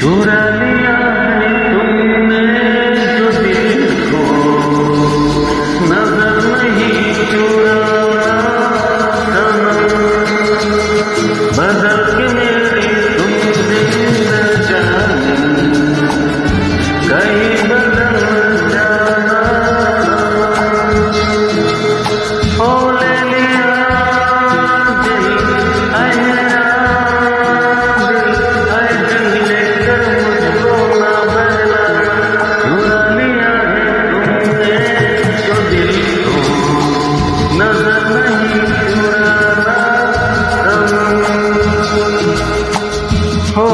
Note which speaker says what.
Speaker 1: चुरा लिया है तुमने जो दिल को नजर नहीं चुराना बदल के मेरी तुम जिंदगानी कहीं बदल जाना हो ले लिया दिल लेकर मुझको ना बदलाना चुरा लिया है तुमने जो दिल को नजर नहीं चुराना हो